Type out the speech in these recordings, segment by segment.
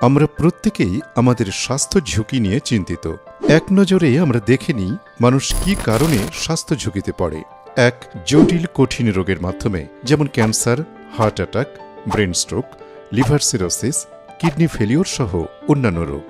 আমরা প্রত্যেকেই আমাদের স্বাস্থ্য ঝুঁকি নিয়ে চিন্তিত। এক নজরে আমরা দেখে নিই মানুষ কি কারণে স্বাস্থ্য ঝুঁকিতে পড়ে। এক, জটিল কঠিন রোগের মাধ্যমে, যেমন cancer, heart attack, brain stroke, liver cirrhosis, kidney failure সহ অন্যান্য রোগ।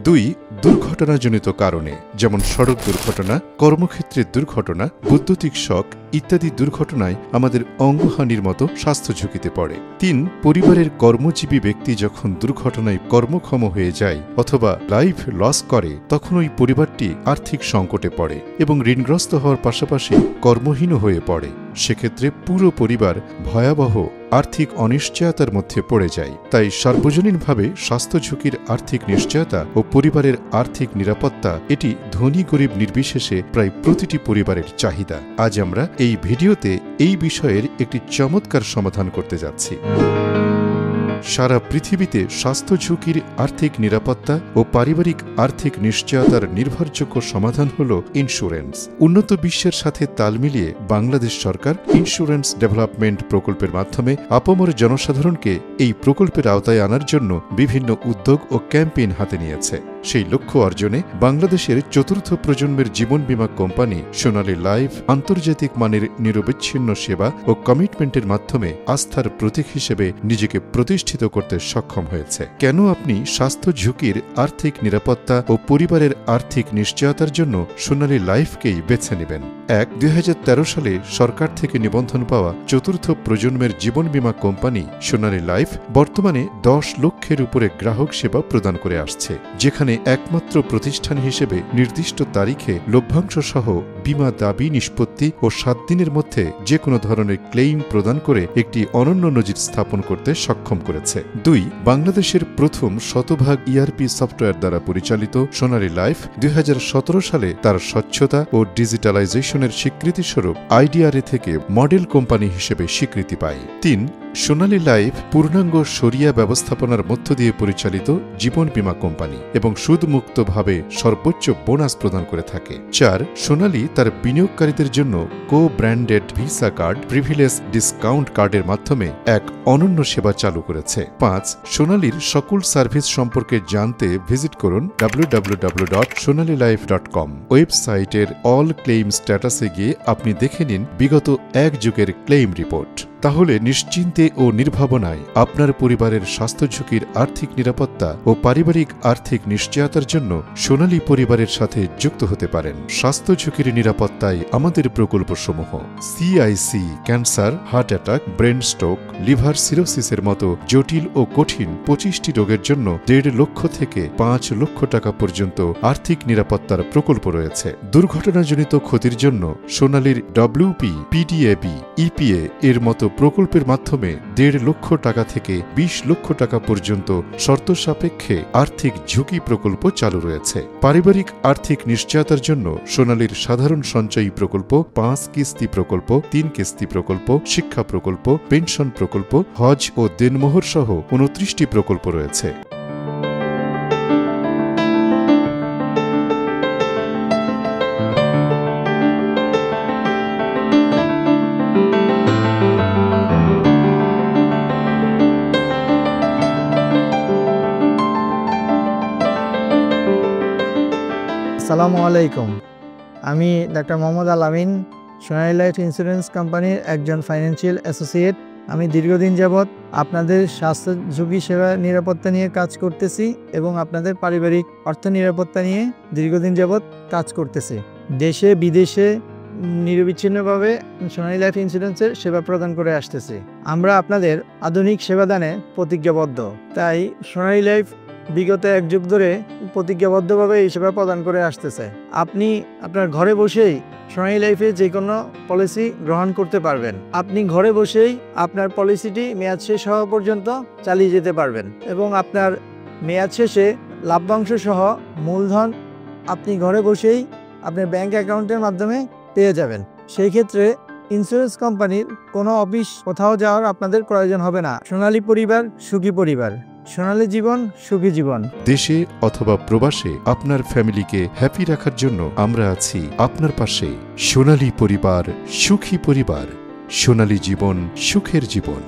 ২, দুর্ঘটনাজনিত কারণে, যেমন সড়ক দুর্ঘটনা, কর্মক্ষেত্রের দুর্ঘটনা, বৈদ্যুতিক শক ইত্যাদি দুর্ঘটনায় আমাদের অঙ্গহানির মতো স্বাস্থ্য ঝুঁকিতে পড়ে। ৩, পরিবারের কর্মজীবী ব্যক্তি যখন দুর্ঘটনায় কর্মক্ষম হয়ে যায় অথবা লাইফ লস করে, তখন ওই পরিবারটি আর্থিক সংকটে পড়ে এবং ঋণগ্রস্ত হওয়ার পাশাপাশি কর্মহীন হয়ে পড়ে। সেক্ষেত্রে পুরো পরিবার ভয়াবহ আর্থিক অনিশ্চয়তার মধ্যে পড়ে যায়। তাই সার্বজনীনভাবে স্বাস্থ্য ঝুঁকির আর্থিক নিশ্চয়তা ও পরিবারের আর্থিক নিরাপত্তা এটি ধনী গরিব নির্বিশেষে প্রায় প্রতিটি পরিবারের চাহিদা। আজ আমরা এই ভিডিওতে এই বিষয়ের একটি চমৎকার সমাধান করতে যাচ্ছি। সারা পৃথিবীতে স্বাস্থ্য ঝুঁকির আর্থিক নিরাপত্তা ও পারিবারিক আর্থিক নিশ্চয়তার নির্ভরযোগ্য সমাধান হল ইন্স্যুরেন্স। উন্নত বিশ্বের সাথে তাল মিলিয়ে বাংলাদেশ সরকার ইন্স্যুরেন্স ডেভেলপমেন্ট প্রকল্পের মাধ্যমে আপামর জনসাধারণকে এই প্রকল্পের আওতায় আনার জন্য বিভিন্ন উদ্যোগ ও ক্যাম্পেইন হাতে নিয়েছে। সেই লক্ষ্য অর্জনে বাংলাদেশের চতুর্থ প্রজন্মের জীবন বীমা কোম্পানি সোনালী লাইফ আন্তর্জাতিক মানের নিরবচ্ছিন্ন সেবা ও কমিটমেন্টের মাধ্যমে আস্থার প্রতীক হিসেবে নিজেকে প্রতিষ্ঠিত করতে সক্ষম হয়েছে। কেন আপনি স্বাস্থ্য ঝুঁকির আর্থিক নিরাপত্তা ও পরিবারের আর্থিক নিশ্চয়তার জন্য সোনালী লাইফকেই বেছে নেবেন? ১, ২০১৩ সালে সরকার থেকে নিবন্ধন পাওয়া চতুর্থ প্রজন্মের জীবন বীমা কোম্পানি সোনালী লাইফ বর্তমানে ১০ লক্ষের উপরে গ্রাহক সেবা প্রদান করে আসছে, যেখানে একমাত্র প্রতিষ্ঠান হিসেবে নির্দিষ্ট তারিখে লভ্যাংশ সহ বীমা দাবি নিষ্পত্তি ও ৭ দিনের মধ্যে যে কোনো ধরনের ক্লেইম প্রদান করে একটি অনন্য নজির স্থাপন করতে সক্ষম করেছে। ২, বাংলাদেশের প্রথম শতভাগ ইআরপি সফটওয়্যার দ্বারা পরিচালিত সোনালী লাইফ ২০১৭ সালে তার স্বচ্ছতা ও ডিজিটালাইজেশনের স্বীকৃতিস্বরূপ আইডিআরএ থেকে মডেল কোম্পানি হিসেবে স্বীকৃতি পায়। ৩, সোনালী লাইফ পূর্ণাঙ্গ শরিয়া ব্যবস্থাপনার মধ্য দিয়ে পরিচালিত জীবন বীমা কোম্পানি এবং সুদমুক্তভাবে সর্বোচ্চ বোনাস প্রদান করে থাকে। ৪, সোনালী তার বিনিয়োগকারীদের জন্য কো branded visa card privilege discount কার্ডের মাধ্যমে এক অনন্য সেবা চালু করেছে। ৫, সোনালীর সকল সার্ভিস সম্পর্কে জানতে ভিজিট করুন www.sonalilife.com ওয়েবসাইটের অল ক্লেইম স্ট্যাটাসে গিয়ে আপনি দেখে নিন বিগত ১ যুগের ক্লেইম রিপোর্ট। তাহলে নিশ্চিন্তে ও নির্ভাবনায় আপনার পরিবারের স্বাস্থ্য ঝুঁকির আর্থিক নিরাপত্তা ও পারিবারিক আর্থিক নিশ্চয়তার জন্য সোনালী পরিবারের সাথে যুক্ত হতে পারেন। স্বাস্থ্য ঝুঁকির নিরাপত্তায় আমাদের প্রকল্পসমূহ: CIC cancer, heart attack, brain stroke, liver সিরোসিসের মতো জটিল ও কঠিন ২৫টি রোগের জন্য ১.৫ লক্ষ থেকে ৫ লক্ষ টাকা পর্যন্ত আর্থিক নিরাপত্তার প্রকল্প রয়েছে। দুর্ঘটনাজনিত ক্ষতির জন্য সোনালীর ডব্লিউপি, পিডিএবি, ইপিএ এর মতো প্রকল্পের মাধ্যমে ১.৫ লক্ষ টাকা থেকে ২০ লক্ষ টাকা পর্যন্ত শর্ত সাপেক্ষে আর্থিক ঝুঁকি প্রকল্প চালু রয়েছে। পারিবারিক আর্থিক নিশ্চয়তার জন্য সোনালীর সাধারণ সঞ্চয়ী প্রকল্প, ৫ কিস্তি প্রকল্প, ৩ কিস্তি প্রকল্প, শিক্ষা প্রকল্প, পেনশন প্রকল্প, হজ ও দেনমোহর সহ ২৯টি প্রকল্প রয়েছে। আসসালামু আলাইকুম। আমি ডাক্তার মোহাম্মদ আল আমিন, সোনালী লাইফ ইন্স্যুরেন্স কোম্পানির একজন ফাইন্যান্সিয়াল অ্যাসোসিয়েট। আমি দীর্ঘদিন যাবৎ আপনাদের স্বাস্থ্য ঝুঁকি সেবা নিরাপত্তা নিয়ে কাজ করতেছি এবং আপনাদের পারিবারিক অর্থ নিরাপত্তা নিয়ে দীর্ঘদিন যাবৎ কাজ করতেছি। দেশে বিদেশে নিরবিচ্ছিন্নভাবে সোনালী লাইফ ইন্স্যুরেন্সের সেবা প্রদান করে আসতেছি। আমরা আপনাদের আধুনিক সেবাদানে প্রতিজ্ঞাবদ্ধ। তাই সোনালী লাইফ বিগত ১ যুগ ধরে প্রতিজ্ঞাবদ্ধভাবে এই সেবা প্রদান করে আসতেছে। আপনি আপনার ঘরে বসেই সোনালী লাইফে যে কোনো পলিসি গ্রহণ করতে পারবেন। আপনি ঘরে বসেই আপনার পলিসিটি মেয়াদ শেষ হওয়া পর্যন্ত চালিয়ে যেতে পারবেন এবং আপনার মেয়াদ শেষে লাভ্যাংশ সহ মূলধন আপনি ঘরে বসেই আপনার ব্যাংক অ্যাকাউন্টের মাধ্যমে পেয়ে যাবেন। সেই ক্ষেত্রে ইন্স্যুরেন্স কোম্পানির কোনো অফিস কোথাও যাওয়ার আপনাদের প্রয়োজন হবে না। সোনালী পরিবার, সুখী পরিবার। সোনালী জীবন, সুখী জীবন। দেশে অথবা প্রবাসে আপনার ফ্যামিলিকে হ্যাপি রাখার জন্য আমরা আছি আপনার পাশে। সোনালী পরিবার, সুখী পরিবার। সোনালী জীবন, সুখের জীবন।